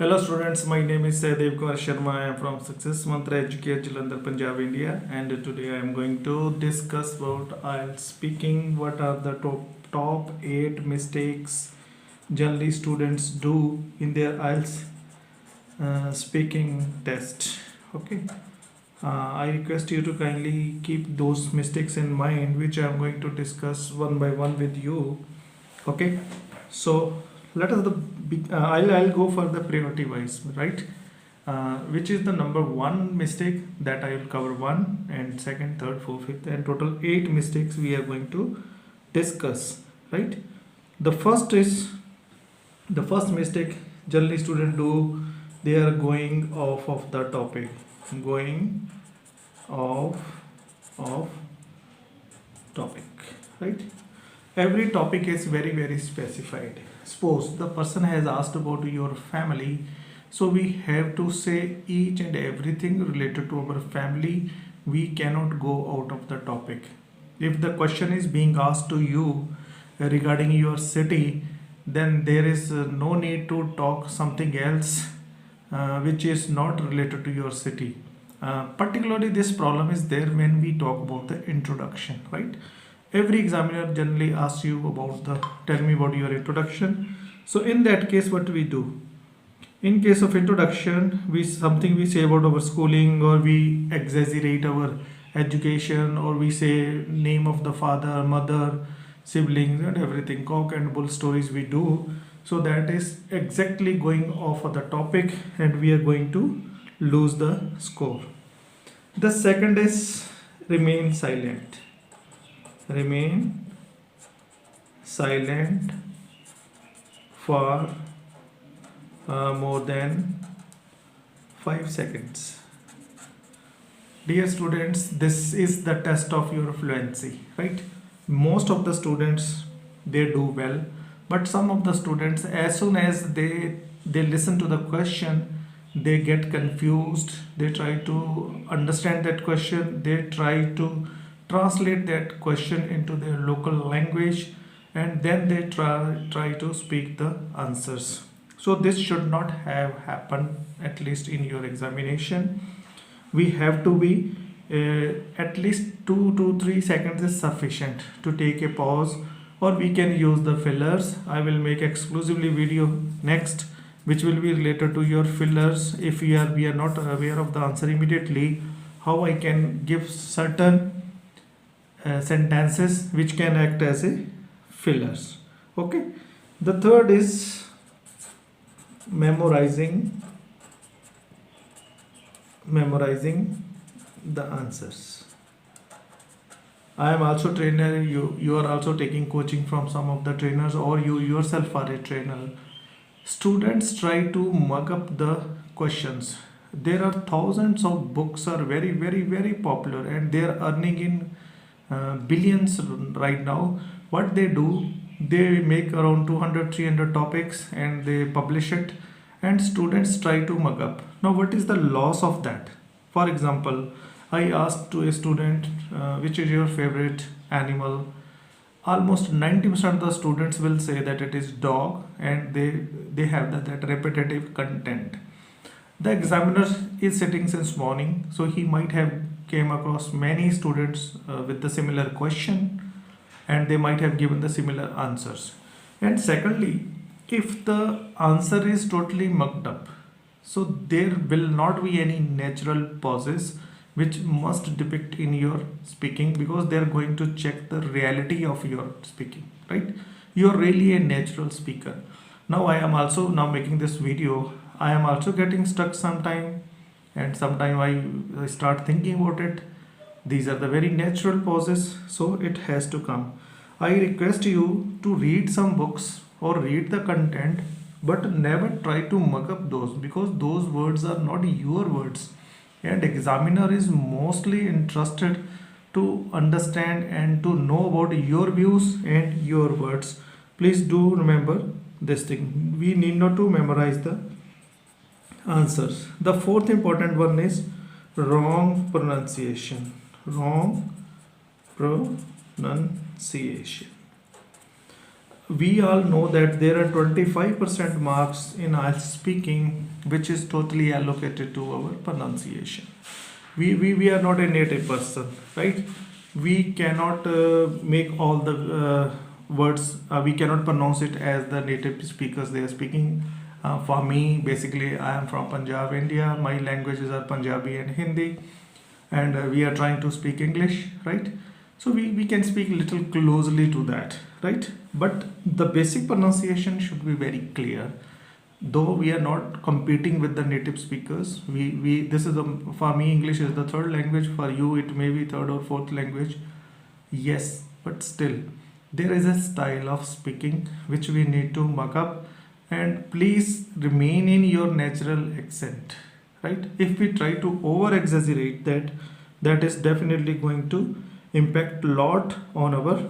Hello students, my name is Dev Kumar Sharma. I am from Success Mantra Educate Jalandhar, Punjab, India, and today I am going to discuss about IELTS speaking. What are the top 8 mistakes generally students do in their IELTS speaking test? Okay. I request you to kindly keep those mistakes in mind, which I am going to discuss one by one with you. Okay, so let us I'll go for the priority wise, right? Which is the number one mistake that I will cover one and second, third, fourth, fifth, and total 8 mistakes we are going to discuss, right? The first mistake generally students do, they are going off of the topic, going off of topic, right? Every topic is very specified. Suppose the person has asked about your family, so we have to say each and everything related to our family. We cannot go out of the topic. If the question is being asked to you regarding your city, then there is no need to talk something else which is not related to your city. Particularly this problem is there when we talk about the introduction, right? Every examiner generally asks you about tell me about your introduction. So in that case, what we do? In case of introduction, we say about our schooling, or we exaggerate our education, or we say name of the father, mother, siblings, and everything, cock and bull stories we do. So that is exactly going off of the topic, and we are going to lose the score. The second is remain silent. Remain silent for more than 5 seconds. Dear students, this is the test of your fluency, right? Most of the students, they do well, but some of the students, as soon as they listen to the question, they get confused. They try to understand that question, they try to translate that question into their local language, and then they try to speak the answers. So this should not have happened, at least in your examination. We have to be at least 2 to 3 seconds is sufficient to take a pause, or we can use the fillers. I will make exclusively video next which will be related to your fillers. If we are not aware of the answer immediately, how I can give certain sentences which can act as a fillers. Okay, the third is memorizing the answers. I am also trainer. You are also taking coaching from some of the trainers, or you yourself are a trainer. Students try to mug up the questions. There are thousands of books are very popular, and they are earning in billions right now. What they do, they make around 200-300 topics and they publish it, and students try to mug up. Now what is the loss of that? For example, I asked to a student which is your favorite animal. Almost 90% of the students will say that it is dog, and they have that repetitive content. The examiner is sitting since morning, so he might have came across many students with the similar question, and they might have given the similar answers. And secondly, if the answer is totally mucked up, so there will not be any natural pauses which must depict in your speaking, because they are going to check the reality of your speaking, right? You are really a natural speaker. Now I am also now making this video, I am also getting stuck sometime, and sometime I start thinking about it. These are the very natural pauses, so it has to come. I request you to read some books or read the content, but never try to mug up those, because those words are not your words, and examiner is mostly interested to understand and to know about your views and your words. Please do remember this thing. We need not to memorize the answers. The fourth important one is wrong pronunciation. Wrong pronunciation. we all know that there are 25% marks in IELTS speaking, which is totally allocated to our pronunciation. We are not a native person, right? We cannot make all the words, we cannot pronounce it as the native speakers they are speaking. For me, basically, I am from Punjab, India. My languages are Punjabi and Hindi, and we are trying to speak English, right? So we can speak little closely to that, right? But the basic pronunciation should be very clear. Though we are not competing with the native speakers, we this is for me, English is the third language. For you, it may be third or fourth language. Yes, but still, there is a style of speaking which we need to mug up, and please remain in your natural accent, right? If we try to over exaggerate that, that is definitely going to impact a lot on our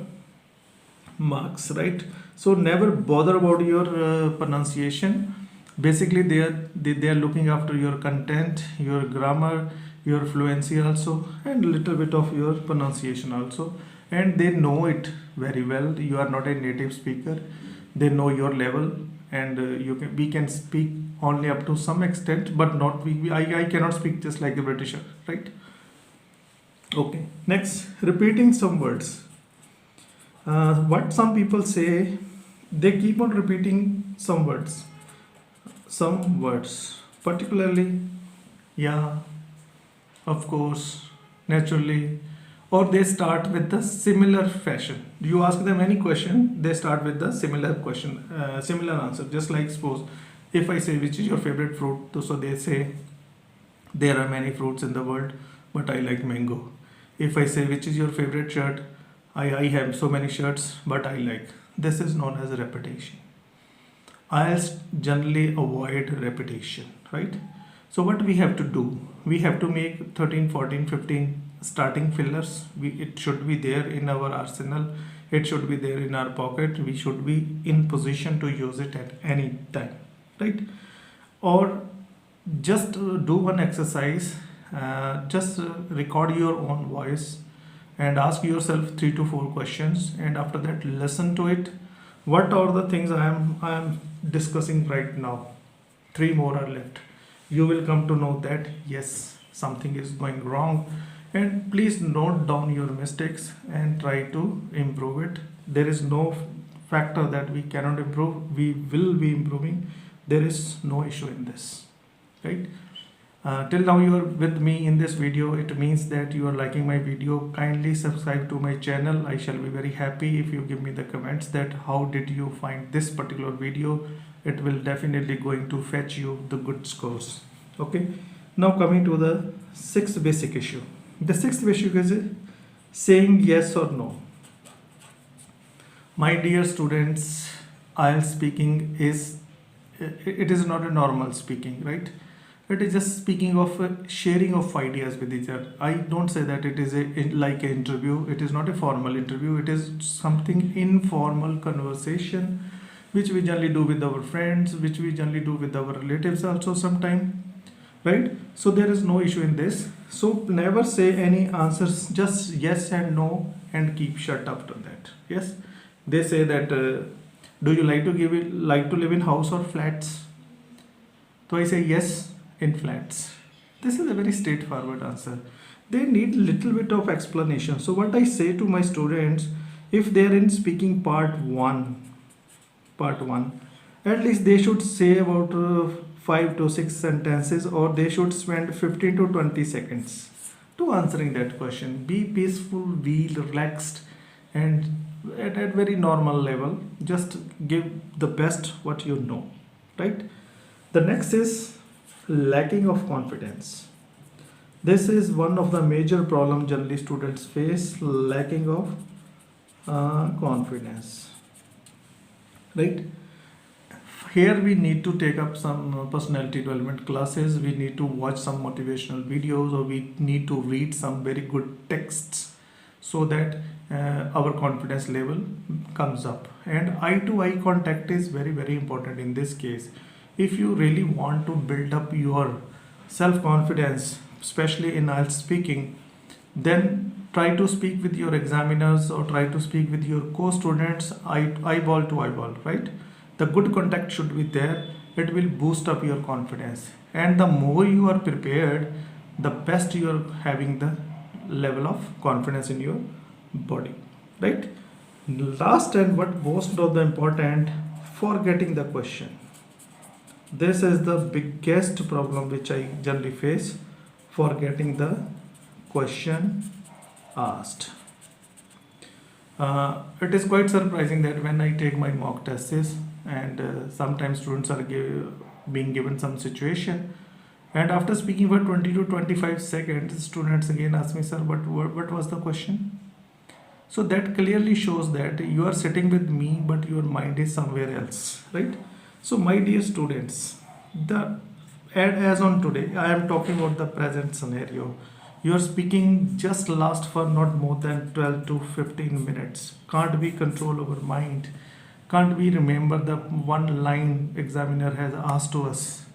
marks, right? So never bother about your pronunciation. Basically they are looking after your content, your grammar, your fluency also, and a little bit of your pronunciation also, and they know it very well. You are not a native speaker, they know your level, and we can speak only up to some extent, but not I cannot speak just like a Britisher, right? Okay, next, repeating some words. What some people say, they keep on repeating some words, particularly yeah, of course, naturally, or they start with the similar fashion. You ask them any question, they start with the similar question, similar answer. Just like suppose if I say which is your favorite fruit, so they say there are many fruits in the world, but I like mango. If I say which is your favorite shirt, I have so many shirts, but I like. This is known as repetition. IELTS generally avoid repetition, right? So what we have to do, we have to make 13, 14, 15 starting fillers. It should be there in our arsenal. It should be there in our pocket. We should be in position to use it at any time, right? Or just do one exercise, just record your own voice and ask yourself 3 to 4 questions, and after that listen to it. What are the things I am discussing right now? 3 more are left. You will come to know that yes, something is going wrong, and please note down your mistakes and try to improve it. There is no factor that we cannot improve. We will be improving. There is no issue in this, right? Till now you are with me in this video, it means that you are liking my video. Kindly subscribe to my channel. I shall be very happy if you give me the comments that how did you find this particular video. It will definitely going to fetch you the good scores. Okay, now coming to the sixth basic issue. The sixth issue is saying yes or no. My dear students, IELTS speaking is, it is not a normal speaking, right? It is just speaking of sharing of ideas with each other. I don't say that it is like an interview. It is not a formal interview. It is something informal conversation, which we generally do with our friends, which we generally do with our relatives also sometime, right? So there is no issue in this. So never say any answers, just yes and no, and keep shut after that. Yes, they say that do you like to live in house or flats? So I say yes, in flats. This is a very straightforward answer. They need little bit of explanation. So what I say to my students, if they are in speaking part 1, at least they should say about 5 to 6 sentences, or they should spend 15 to 20 seconds to answering that question. Be peaceful, be relaxed, and at very normal level, just give the best what you know, right? The next is lacking of confidence. This is one of the major problem generally students face, lacking of confidence, right? Here we need to take up some personality development classes. We need to watch some motivational videos, or we need to read some very good texts, so that our confidence level comes up. And eye to eye contact is very, very important in this case. If you really want to build up your self-confidence, especially in IELTS speaking, then try to speak with your examiners or try to speak with your co-students eyeball to eyeball, right? The good contact should be there. It will boost up your confidence, and the more you are prepared, the best you are having the level of confidence in your body, right? Last and what most of the important, forgetting the question. This is the biggest problem which I generally face, forgetting the question asked. It is quite surprising that when I take my mock tests and sometimes students are being given some situation, and after speaking for 20 to 25 seconds, students again ask me, sir, what was the question? So that clearly shows that you are sitting with me, but your mind is somewhere else, right? So my dear students, the as on today, I am talking about the present scenario. Your speaking just lasts for not more than 12 to 15 minutes. Can't be control over mind. Can't we remember the one line examiner has asked to us?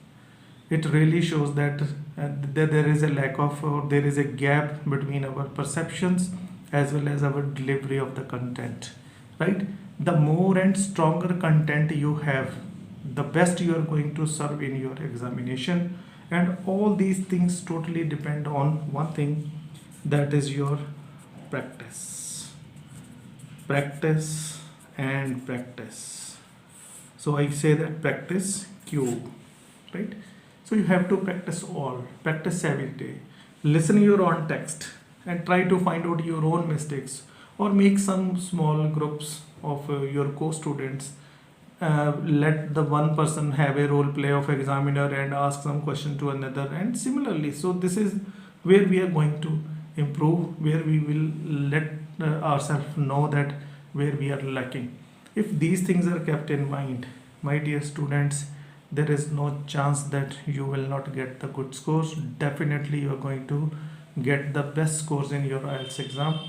It really shows that there is a lack of, or there is a gap between our perceptions as well as our delivery of the content, right? The more and stronger content you have, the best you are going to serve in your examination. And all these things totally depend on one thing, that is your practice. Practice and practice. So I say that practice cube, right? So you have to practice every day. Listen your own text and try to find out your own mistakes, or make some small groups of your co-students. Let the one person have a role play of examiner and ask some question to another, and similarly. So this is where we are going to improve, where we will let ourselves know that where we are lacking. If these things are kept in mind, my dear students, there is no chance that you will not get the good scores. Definitely you are going to get the best scores in your IELTS exam.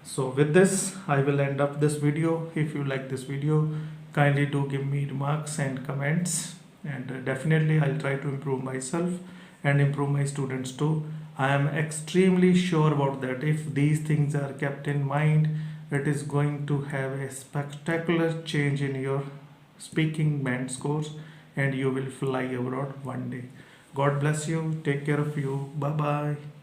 So with this, I will end up this video. If you like this video, kindly do give me remarks and comments, and definitely I'll try to improve myself and improve my students too. I am extremely sure about that. If these things are kept in mind, it is going to have a spectacular change in your speaking band scores, and you will fly abroad one day. God bless you. Take care of you. Bye bye.